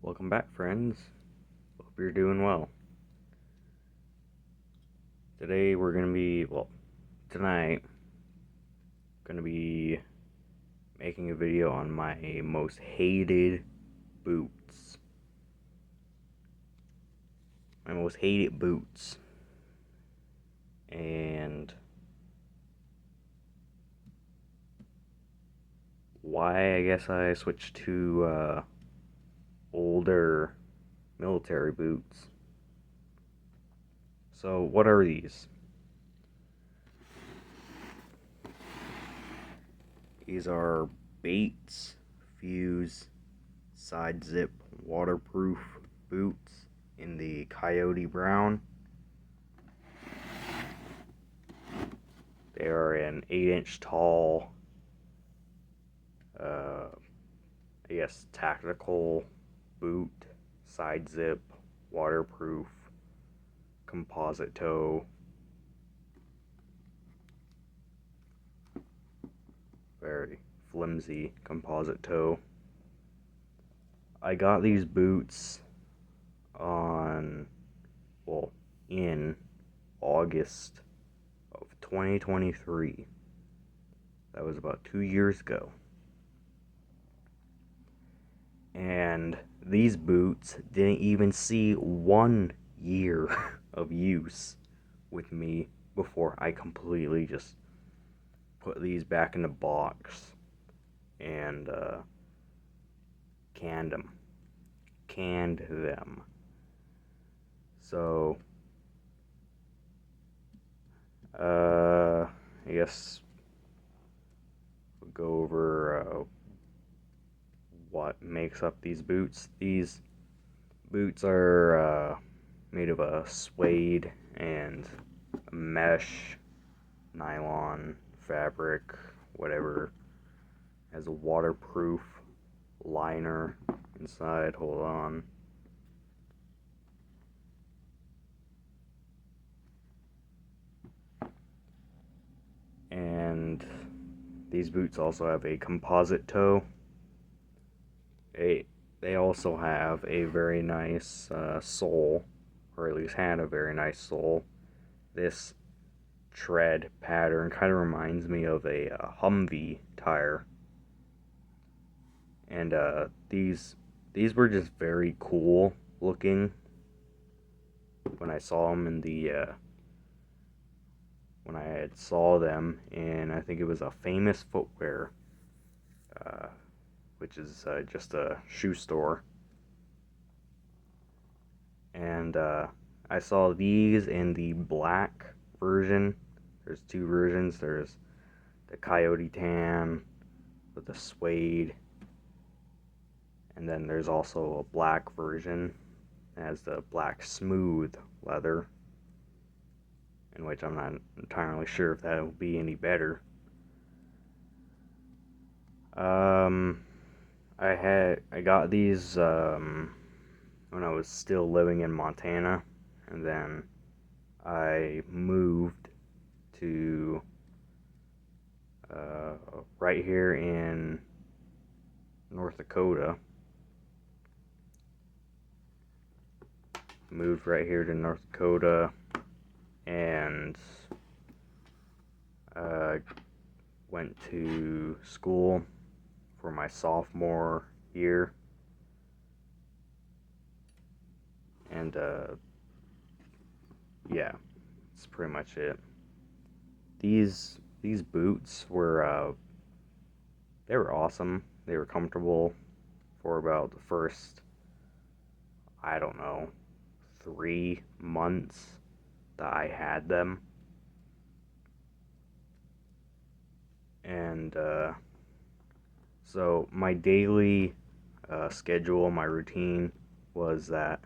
Welcome back, friends. Hope you're doing well. Today we're going to be, tonight, going to be making a video on my most hated boots. My most hated boots. And why I guess I switched to older military boots. So, what are these? These are Bates Fuse side zip waterproof boots in the Coyote Brown. They are an 8-inch tall, tactical boot, side zip, waterproof, composite toe. Very flimsy composite toe. I got these boots in August of 2023. That was about 2 years ago. And these boots didn't even see 1 year of use with me before I completely just put these back in the box and canned them. So I guess we'll go over what makes up these boots. These boots are made of a suede and mesh, nylon, fabric, whatever. Has a waterproof liner inside. Hold on. And these boots also have a composite toe. They also have a very nice sole, or at least had a very nice sole. This tread pattern kind of reminds me of a Humvee tire. And these were just very cool looking when I saw them in the when I had saw them in, I think it was a Famous Footwear, which is just a shoe store. And I saw these in the black version. There's 2 versions. There's the Coyote Tan with the suede, and then there's also a black version that has the black smooth leather, in which I'm not entirely sure if that will be any better. I got these when I was still living in Montana, and then I moved to right here in North Dakota. Moved right here to North Dakota and went to school for my sophomore year. And yeah, that's pretty much it. These boots were they were awesome. They were comfortable for about the first, I don't know, 3 months that I had them. And so my daily schedule, my routine was that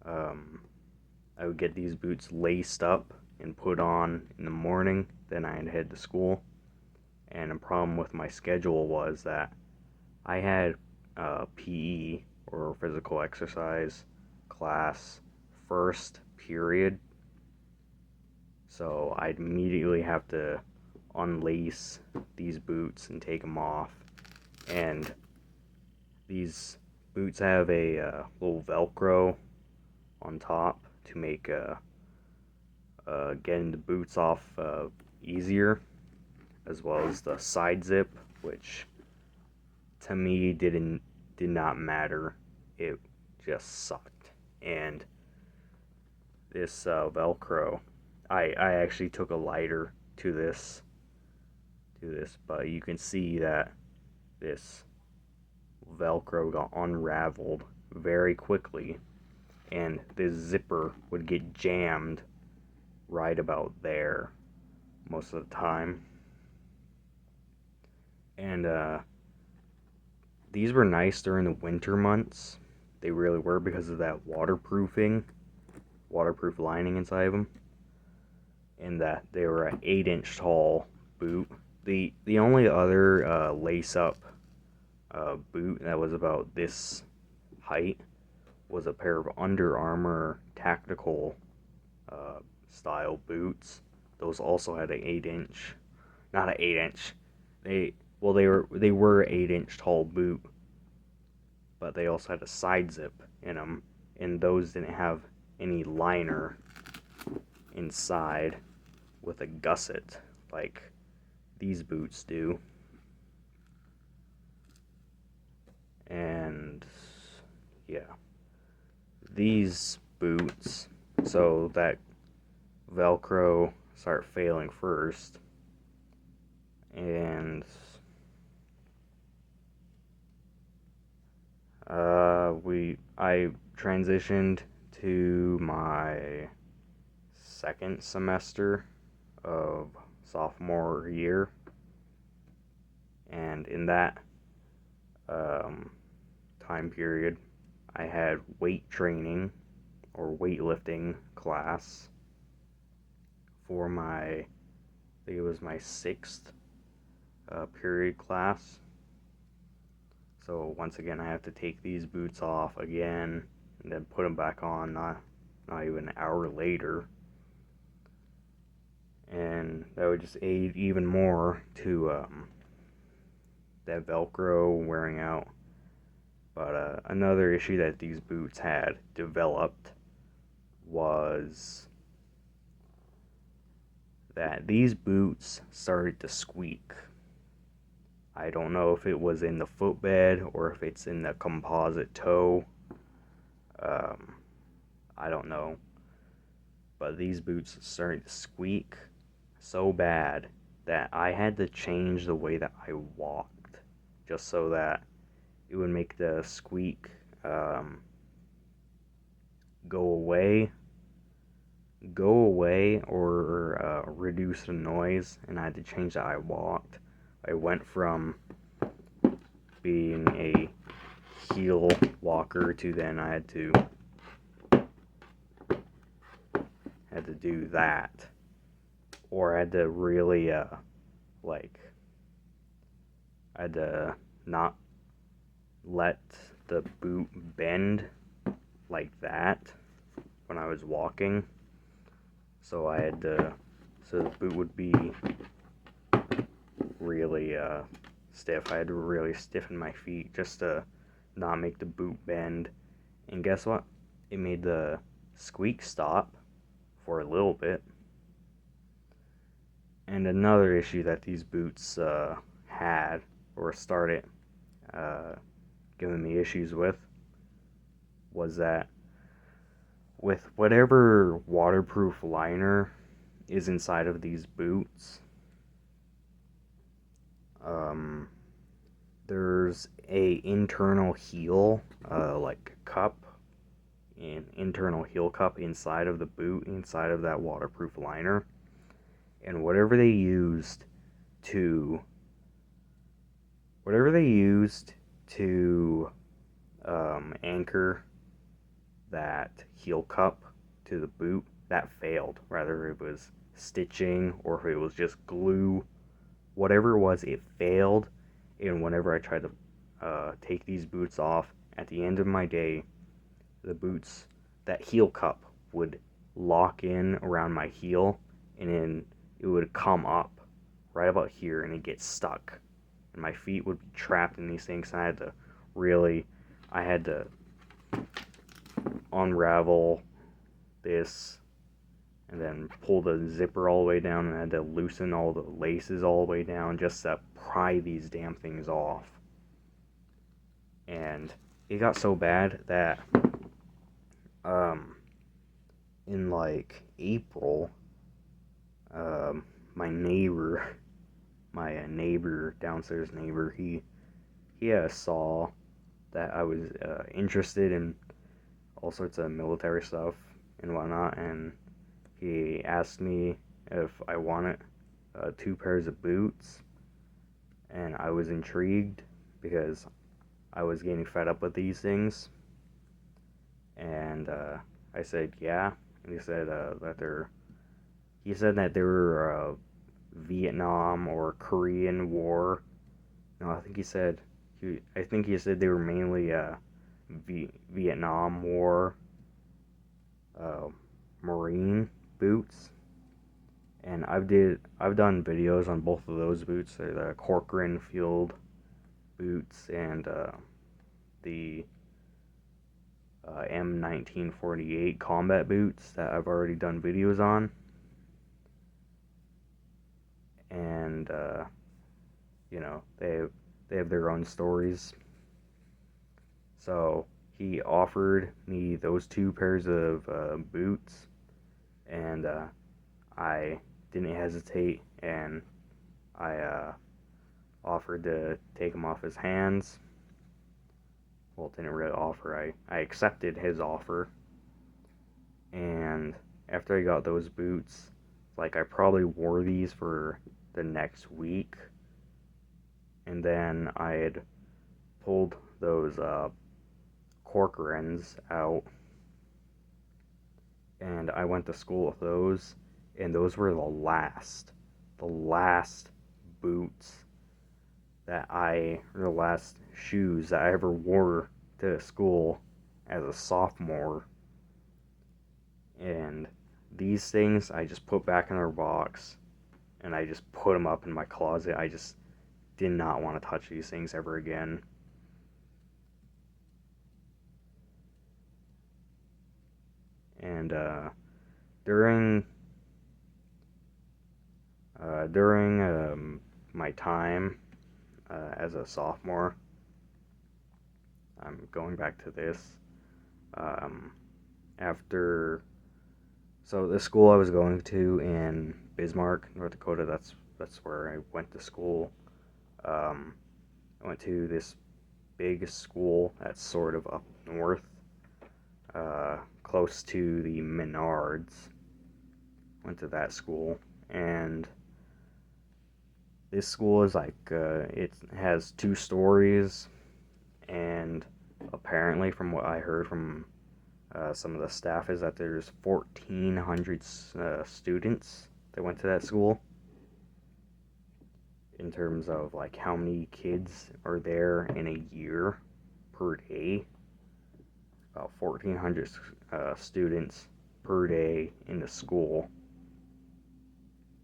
I would get these boots laced up and put on in the morning. Then I'd head to school. And the problem with my schedule was that I had PE, or physical exercise class, first period. So I'd immediately have to unlace these boots and take them off. And these boots have a little Velcro on top to make getting the boots off easier, as well as the side zip, which to me did not matter. It just sucked. And this Velcro, I actually took a lighter to this, but you can see that this Velcro got unraveled very quickly, and this zipper would get jammed right about there most of the time. And these were nice during the winter months. They really were, because of that waterproof lining inside of them, and that they were an 8-inch tall boot. The only other lace up boot that was about this height was a pair of Under Armour tactical style boots. Those also had an 8-inch, not an 8-inch. They were 8-inch tall boot, but they also had a side zip in them, and those didn't have any liner inside with a gusset like these boots do. And yeah, these boots, so that Velcro start failing first, and I transitioned to my second semester of sophomore year, and in that time period, I had weight training or weightlifting class for I think it was my sixth period class. So once again, I have to take these boots off again and then put them back on, not even an hour later. And that would just aid even more to that Velcro wearing out. But another issue that these boots had developed was that these boots started to squeak. I don't know if it was in the footbed or if it's in the composite toe. I don't know. But these boots started to squeak so bad that I had to change the way that I walked, just so that it would make the squeak go away or reduce the noise. And I had to change how I walked. I went from being a heel walker to then I had to do that, or I had to really I had to not let the boot bend like that when I was walking. So the boot would be really stiff. I had to really stiffen my feet just to not make the boot bend. And guess what? It made the squeak stop for a little bit. And another issue that these boots had or started giving me issues with was that with whatever waterproof liner is inside of these boots, there's a internal heel cup, an internal heel cup inside of the boot, inside of that waterproof liner. And whatever they used to anchor that heel cup to the boot, that failed. Rather it was stitching or if it was just glue, whatever it was, it failed. And whenever I tried to take these boots off, at the end of my day, the boots, that heel cup would lock in around my heel, and then it would come up right about here and it gets stuck. And my feet would be trapped in these things, and I had to really I had to unravel this and then pull the zipper all the way down, and I had to loosen all the laces all the way down just to pry these damn things off. And it got so bad that in like April, my neighbor, downstairs neighbor, he saw that I was interested in all sorts of military stuff and whatnot, and he asked me if I wanted 2 pairs of boots, and I was intrigued because I was getting fed up with these things, and I said yeah, and he said that they were Vietnam or Korean War. No, I think he said they were mainly Vietnam War Marine boots, and I've done videos on both of those boots. They're the Corcoran Field boots and the M1948 combat boots that I've already done videos on, and they have their own stories. So he offered me those 2 pairs of boots, and I didn't hesitate, and I offered to take them off his hands. Well, didn't really offer. I accepted his offer, and after I got those boots, like I probably wore these for the next week, and then I had pulled those Corcorans out, and I went to school with those, and those were the last boots the last shoes that I ever wore to school as a sophomore. And these things I just put back in their box, and I just put them up in my closet. I just did not want to touch these things ever again. And during my time as a sophomore, I'm going back to this. After the school I was going to in Bismarck, North Dakota, that's where I went to school. I went to this big school that's sort of up north, close to the Menards. Went to that school, and this school is like it has 2 stories, and apparently, from what I heard from some of the staff, is that there's 1,400 students that went to that school. In terms of like how many kids are there in a year per day, about 1,400 students per day in the school.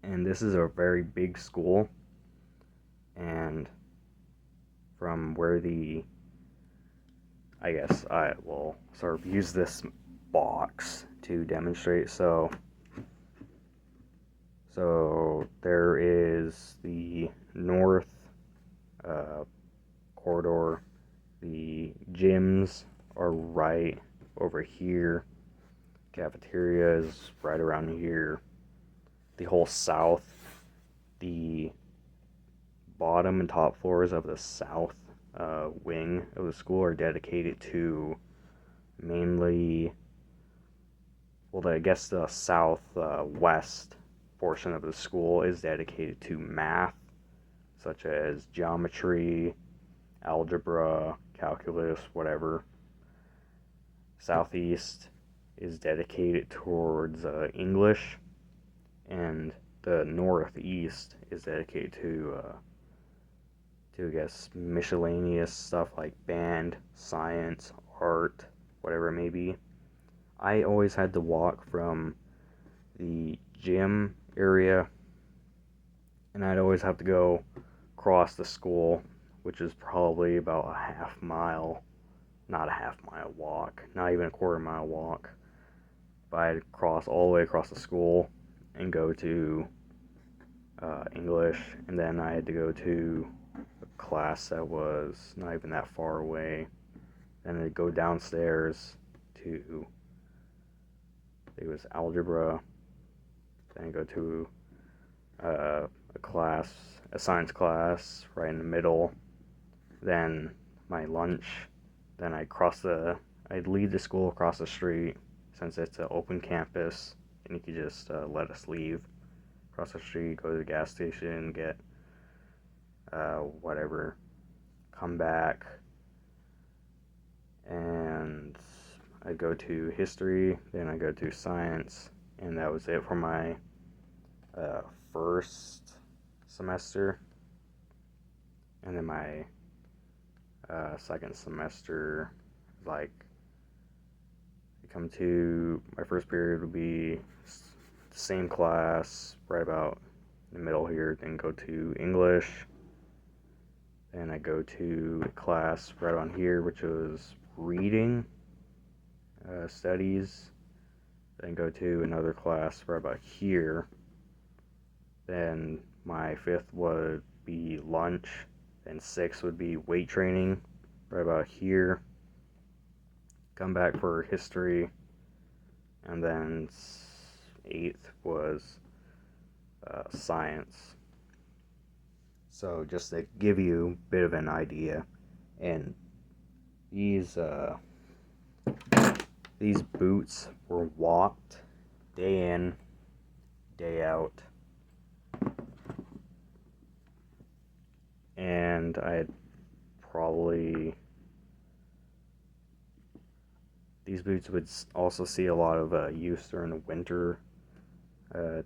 And this is a very big school, and from where I will sort of use this box to demonstrate. So there is the north corridor. The gyms are right over here. Cafeteria is right around here. The whole south, the bottom and top floors of the south wing of the school are dedicated to mainly, I guess the southwest portion of the school is dedicated to math, such as geometry, algebra, calculus, whatever. Southeast is dedicated towards English, and the northeast is dedicated to I guess miscellaneous stuff like band, science, art, whatever it may be. I always had to walk from the gym area, and I'd always have to go across the school, which is probably about a half mile not a half-mile walk, not even a quarter-mile walk. But I had to cross all the way across the school and go to English, and then I had to go to a class that was not even that far away. Then I'd go downstairs to, it was algebra. Then I'd go to a science class right in the middle. Then my lunch. Then I'd leave the school across the street, since it's an open campus, and you could just let us leave across the street, go to the gas station, get whatever, come back, and I go to history, then I go to science, and that was it for my first semester. And then my second semester, like, come to my first period would be the same class right about in the middle here, then go to English, then I go to a class right on here which was reading studies, then go to another class right about here, then my fifth would be lunch, then sixth would be weight training right about here, come back for history, and then eighth was science. So just to give you a bit of an idea, and these boots were walked day in, day out, and I had probably, these boots would also see a lot of use during the winter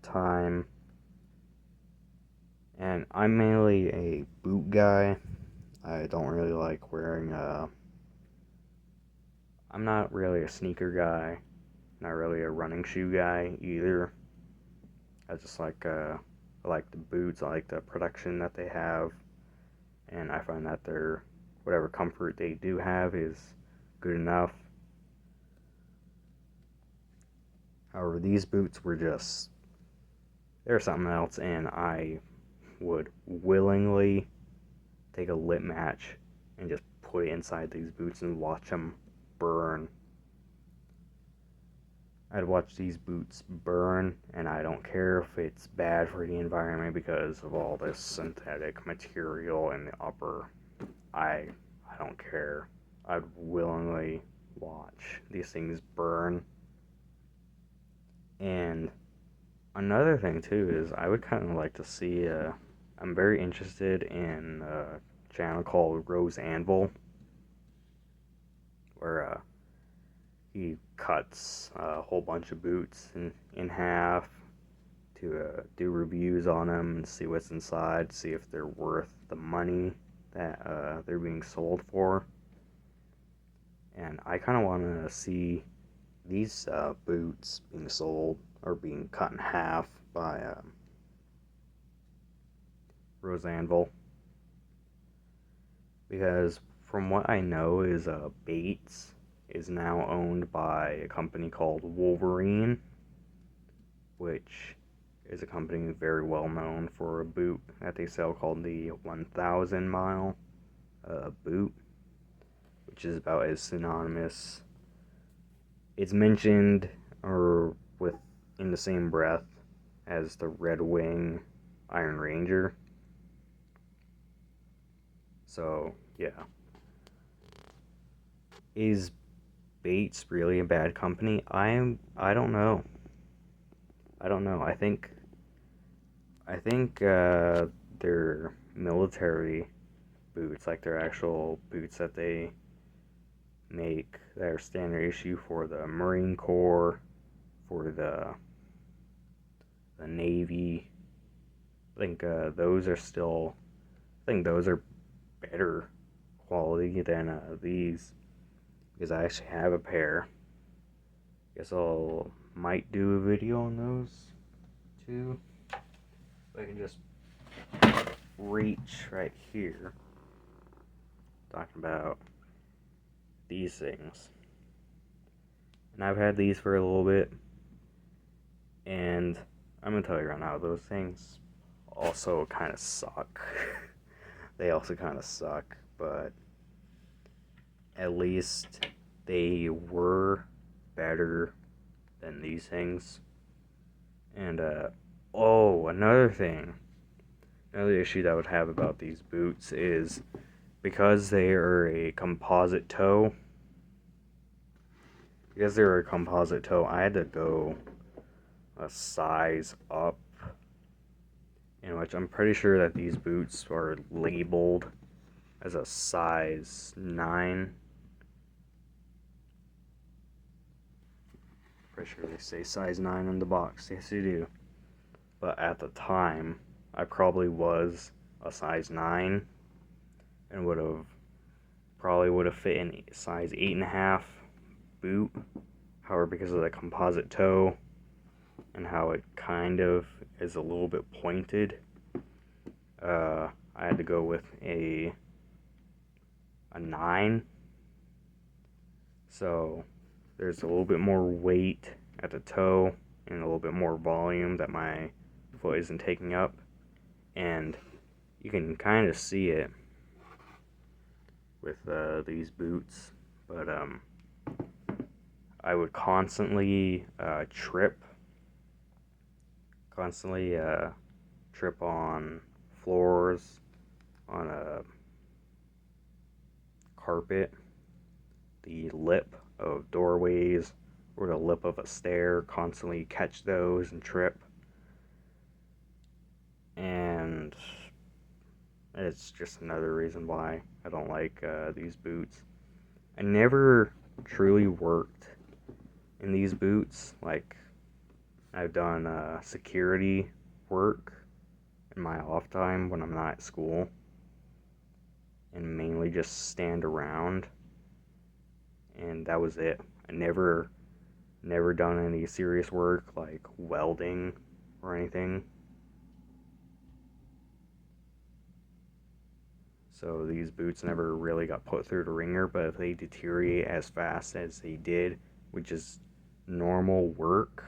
time. And I'm mainly a boot guy. I don't really like wearing I'm not really a sneaker guy, not really a running shoe guy either. I just like I like the boots, I like the protection that they have, and I find that their whatever comfort they do have is good enough. However, these boots were just, they're something else, and I would willingly take a lit match and just put it inside these boots and watch them burn. I'd watch these boots burn, and I don't care if it's bad for the environment because of all this synthetic material in the upper. I don't care. I'd willingly watch these things burn. And another thing too is I would kind of like to see. I'm very interested in a channel called Rose Anvil, where he cuts a whole bunch of boots in half to do reviews on them and see what's inside, see if they're worth the money that they're being sold for. And I kind of want to see these boots being sold or being cut in half by Rose Anvil, because from what I know is Bates is now owned by a company called Wolverine, which is a company very well known for a boot that they sell called the 1000 mile boot, which is about as synonymous. It's mentioned or with in the same breath as the Red Wing Iron Ranger. So yeah, is Bates really a bad company? I don't know. I think their military boots, like their actual boots that they make, that are standard issue for the Marine Corps, for the Navy. I think those are still. I think those are better quality than these, because I actually have a pair. Guess might do a video on those too. I can just reach right here, talking about these things. And I've had these for a little bit, and I'm gonna tell you right now, those things also kind of suck. They also kind of suck, but at least they were better than these things. And another thing, another issue that I would have about these boots is because they are a composite toe. Because they're a composite toe, I had to go a size up, in which I'm pretty sure that these boots are labeled as a size 9. Pretty sure they say size 9 on the box. Yes, they do. But at the time, I probably was a size 9 and would have fit in a size 8.5 boot. However, because of the composite toe and how it kind of is a little bit pointed, I had to go with a 9. So there's a little bit more weight at the toe and a little bit more volume that my foot isn't taking up, and you can kind of see it with these boots. But I would constantly trip on floors, on a carpet, the lip of doorways, or the lip of a stair, constantly catch those and trip. And it's just another reason why I don't like these boots. I never truly worked in these boots. Like, I've done security work in my off time when I'm not at school, and mainly just stand around, and that was it. I never done any serious work like welding or anything. So these boots never really got put through the ringer, but if they deteriorate as fast as they did, which is normal work,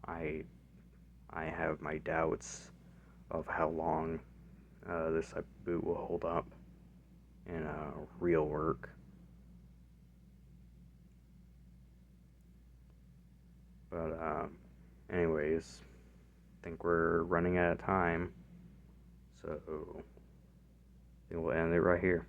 I have my doubts of how long this type of boot will hold up in real work. But anyways, I think we're running out of time, so I think we'll end it right here.